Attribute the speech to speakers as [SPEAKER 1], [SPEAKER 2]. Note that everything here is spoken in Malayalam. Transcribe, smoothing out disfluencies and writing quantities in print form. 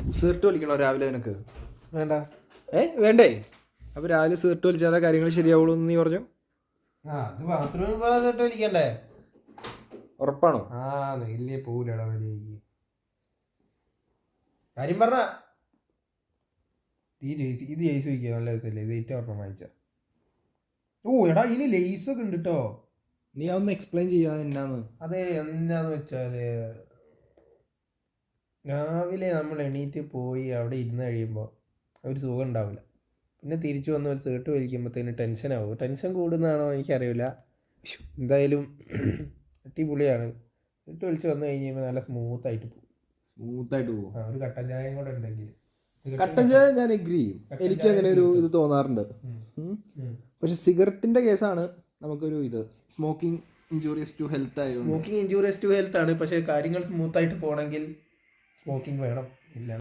[SPEAKER 1] സിഗരറ്റ് വലിക്കണോ രാവിലെ നിനക്ക്?
[SPEAKER 2] വേണ്ട.
[SPEAKER 1] വേണ്ടേ? അപ്പോൾ രാവിലെ സിഗരറ്റ് വലിച്ചാലേ കാര്യങ്ങൾ ശരിയാവുള്ളൂ എന്ന് നീ പറഞ്ഞു.
[SPEAKER 2] അത് ബാത്റൂമിൽ പോകാൻ വലിക്കണ്ടേ?
[SPEAKER 1] ഉറപ്പാണോ?
[SPEAKER 2] വലിയ പോവില്ലടാ വലിയ കാര്യം പറഞ്ഞ. ഇത് ജെയ്സ് വയ്ക്കുക നല്ല രസമല്ലേ? ഇത് ഏറ്റവും ഓർമ്മ വായിച്ച. എടാ ഇതിന് ലേസ് ഒക്കെ ഉണ്ട് കേട്ടോ.
[SPEAKER 1] നീ അതൊന്ന് എക്സ്പ്ലെയിൻ ചെയ്യാതെ എന്നാന്ന്?
[SPEAKER 2] അതെ, എന്താന്ന് വെച്ചാല് രാവിലെ നമ്മൾ എണീറ്റ് പോയി അവിടെ ഇരുന്ന് കഴിയുമ്പോൾ ഒരു സുഖം ഉണ്ടാവില്ല. പിന്നെ തിരിച്ചു വന്ന് ഒരു സിഗരറ്റ് വലിക്കുമ്പോഴത്തേന് ടെൻഷനാവും. ടെൻഷൻ കൂടുന്നതാണോ എനിക്കറിയില്ല. എന്തായാലും അടിപൊളിയാണ്. സിഗരറ്റ് വലിച്ച് വന്നു കഴിഞ്ഞാൽ നല്ല സ്മൂത്തായിട്ട് പോകും. ഒരു കട്ടൻ ചായയും കൂടെ ഉണ്ടെങ്കിൽ.
[SPEAKER 1] കട്ടൻ ചായ ഞാൻ എഗ്രി ചെയ്യും. എനിക്ക് അങ്ങനെ ഒരു ഇത് തോന്നാറുണ്ട്. പക്ഷെ സിഗരറ്റിന്റെ കേസാണ് നമുക്കൊരു ഇത്. സ്മോക്കിംഗ് ഇഞ്ചൂറിയസ് ടു ഹെൽത്ത് ആയതുകൊണ്ട്.
[SPEAKER 2] സ്മോക്കിംഗ് ഇഞ്ചൂറിയസ് ടു ഹെൽത്ത് ആണ്. പക്ഷെ കാര്യങ്ങൾ സ്മൂത്തായിട്ട് പോകണമെങ്കിൽ സ്മോക്കിംഗ് വേണം. ഇല്ല